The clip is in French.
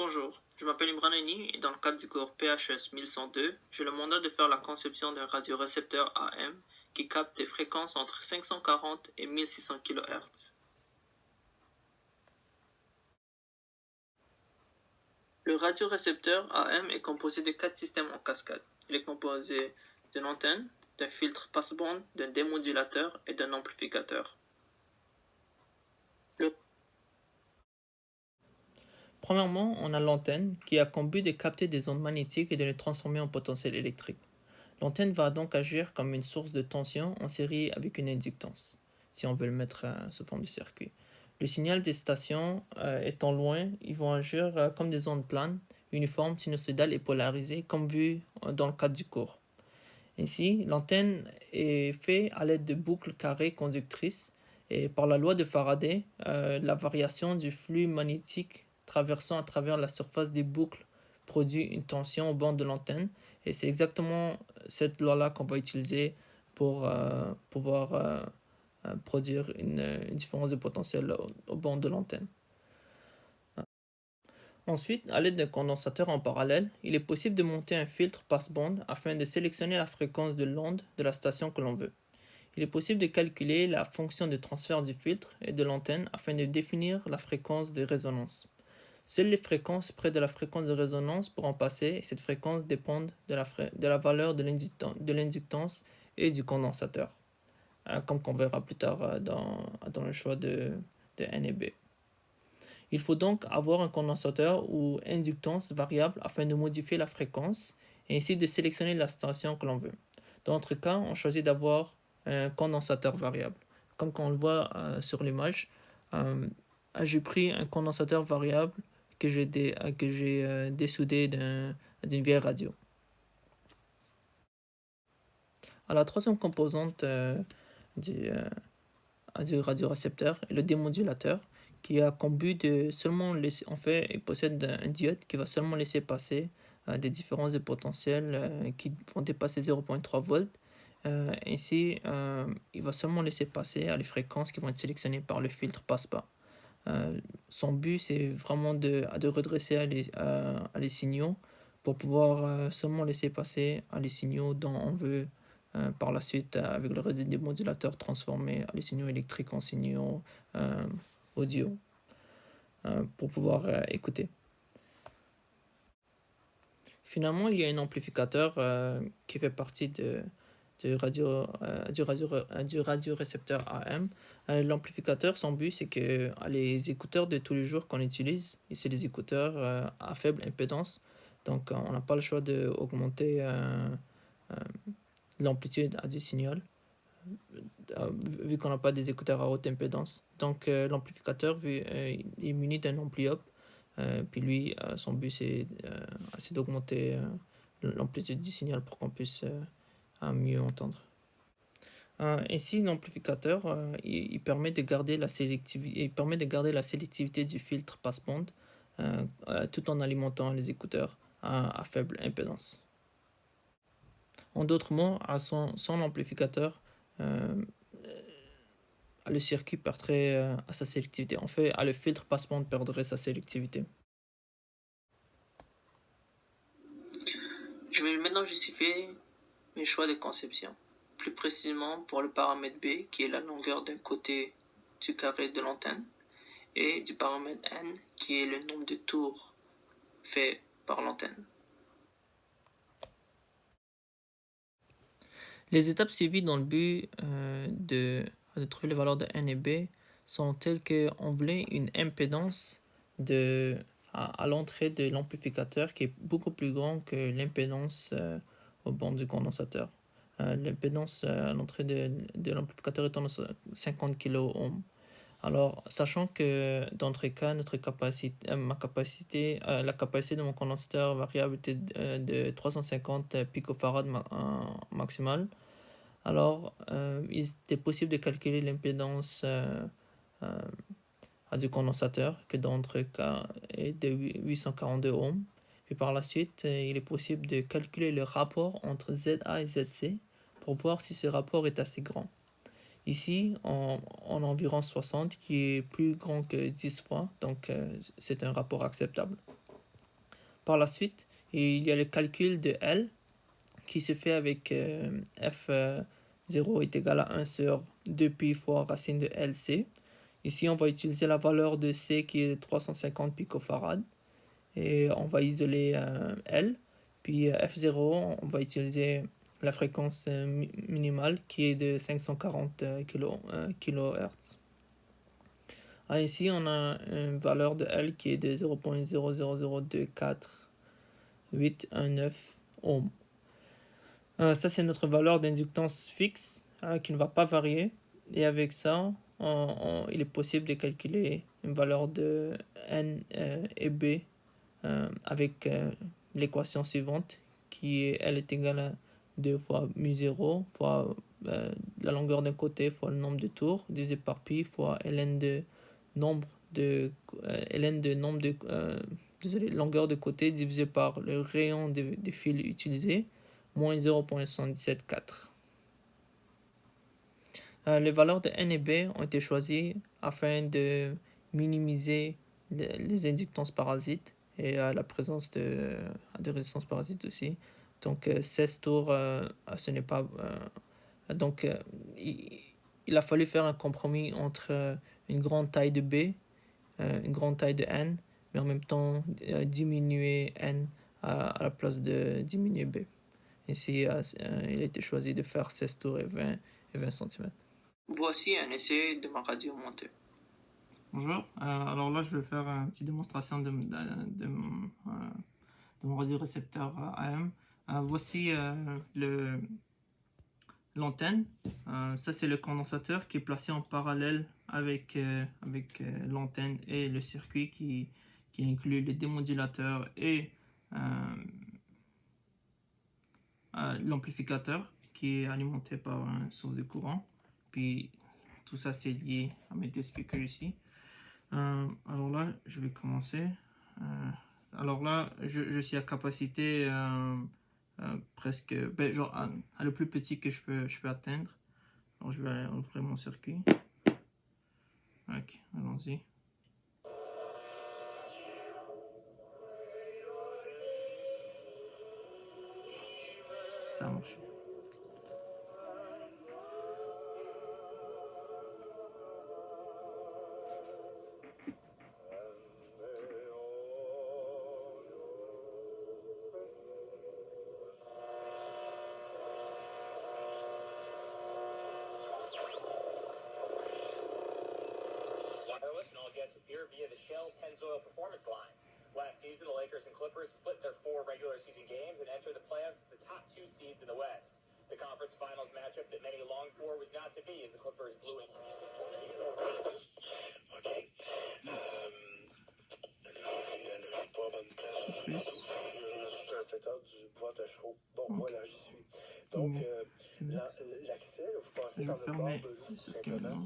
Bonjour, je m'appelle Imran Aini et dans le cadre du cours PHS 1102, j'ai le mandat de faire la conception d'un radiorécepteur AM qui capte des fréquences entre 540 et 1600 kHz. Le radiorécepteur AM est composé de 4 systèmes en cascade. Il est composé d'une antenne, d'un filtre passe-bande, d'un démodulateur et d'un amplificateur. Premièrement, on a l'antenne qui a comme but de capter des ondes magnétiques et de les transformer en potentiel électrique. L'antenne va donc agir comme une source de tension en série avec une inductance, si on veut le mettre sous forme de circuit. Le signal des stations étant loin, ils vont agir comme des ondes planes, uniformes, sinusoïdales et polarisées, comme vu dans le cadre du cours. Ainsi, l'antenne est faite à l'aide de boucles carrées conductrices et par la loi de Faraday, la variation du flux magnétique traversant à travers la surface des boucles produit une tension au bord de l'antenne et c'est exactement cette loi-là qu'on va utiliser pour pouvoir produire une différence de potentiel au bord de l'antenne. Ensuite, à l'aide d'un condensateur en parallèle, il est possible de monter un filtre passe-bande afin de sélectionner la fréquence de l'onde de la station que l'on veut. Il est possible de calculer la fonction de transfert du filtre et de l'antenne afin de définir la fréquence de résonance. Seules les fréquences près de la fréquence de résonance pourront passer et cette fréquence dépend de la valeur de l'inductance et du condensateur, comme on verra plus tard dans le choix de N et B. Il faut donc avoir un condensateur ou inductance variable afin de modifier la fréquence et ainsi de sélectionner la station que l'on veut. Dans notre cas, on choisit d'avoir un condensateur variable. Comme on le voit sur l'image, j'ai pris un condensateur variable que j'ai dessoudé d'une vieille radio. À la troisième composante du radiorécepteur est le démodulateur qui a comme but de seulement laisser, en fait, il possède un diode qui va seulement laisser passer des différences de potentiel qui vont dépasser 0,3 volts. Ainsi, il va seulement laisser passer à les fréquences qui vont être sélectionnées par le filtre passe-pas. Son but, c'est vraiment de redresser les signaux pour pouvoir seulement laisser passer à les signaux dont on veut par la suite, avec le réseau des modulateurs, transformer les signaux électriques en signaux audio pour pouvoir écouter. Finalement, il y a un amplificateur qui fait partie du radiorécepteur AM. L'amplificateur, son but, c'est que les écouteurs de tous les jours qu'on utilise, et c'est des écouteurs à faible impédance, donc on n'a pas le choix d'augmenter l'amplitude du signal, vu qu'on n'a pas des écouteurs à haute impédance. Donc l'amplificateur est muni d'un ampli-up, puis lui, son but c'est d'augmenter l'amplitude du signal pour qu'on puisse mieux entendre. Ainsi, l'amplificateur il permet de garder la sélectivité du filtre passe-bande tout en alimentant les écouteurs à faible impédance. En d'autres mots, sans l'amplificateur, le circuit perdrait à sa sélectivité. En fait, le filtre passe-bande perdrait sa sélectivité. Je vais maintenant justifier mes choix de conception. Plus précisément pour le paramètre B, qui est la longueur d'un côté du carré de l'antenne, et du paramètre N, qui est le nombre de tours faits par l'antenne. Les étapes suivies dans le but de trouver les valeurs de N et B sont telles qu'on voulait une impédance à l'entrée de l'amplificateur qui est beaucoup plus grande que l'impédance au bord du condensateur. L'impédance à l'entrée de l'amplificateur étant de 50 kΩ. Alors, sachant que dans notre cas, la capacité de mon condensateur variable était de 350 picofarad maximal, alors il était possible de calculer l'impédance du condensateur, que dans notre cas est de 842 ohms. Puis par la suite, il est possible de calculer le rapport entre ZA et ZC pour voir si ce rapport est assez grand. Ici, en environ 60, qui est plus grand que 10 fois, donc c'est un rapport acceptable. Par la suite, il y a le calcul de L qui se fait avec F0 est égal à 1 sur 2pi fois racine de LC. Ici, on va utiliser la valeur de C qui est de 350 picofarads et on va isoler L. Puis F0, on va utiliser la fréquence minimale qui est de 540 kHz. Ici, on a une valeur de L qui est de 0.00024819 ohms. Ça, c'est notre valeur d'inductance fixe qui ne va pas varier. Et avec ça, il est possible de calculer une valeur de N et B avec l'équation suivante qui est L est égal à 2 fois mu0 fois la longueur d'un côté fois le nombre de tours divisé par pi fois ln de longueur de côté divisé par le rayon de fil utilisé moins 0.774. Les valeurs de N et B ont été choisies afin de minimiser les inductances parasites et la présence de résistances parasites aussi. Donc 16 tours, ce n'est pas... donc il a fallu faire un compromis entre une grande taille de B, une grande taille de N, mais en même temps diminuer N à la place de diminuer B. Ici, il a été choisi de faire 16 tours et 20 cm. Voici un essai de ma radio montée. Bonjour, alors là je vais faire une petite démonstration de mon radiorécepteur AM. Voici l'antenne. Ça c'est le condensateur qui est placé en parallèle avec l'antenne et le circuit qui inclut les démodulateurs et l'amplificateur qui est alimenté par une source de courant. Puis tout ça c'est lié à mes deux speakers ici. Alors là je vais commencer. Alors là je suis à capacité presque genre à le plus petit que je peux atteindre. Alors je vais ouvrir mon circuit. Ok, allons-y. Ça marche. Via the Shell Pennzoil Performance line. Last season, the Lakers and Clippers split their 4 regular season games and entered the playoffs as the top 2 seeds in the West. The conference finals matchup that many longed for was not to be as the Clippers blew in. OK. Pas bonne place. Je suis inspecteur du pouvoir Tachereau. Bon, moi, là, j'y suis. Donc, l'accès, vous passez dans le bord de l'eau, tout simplement.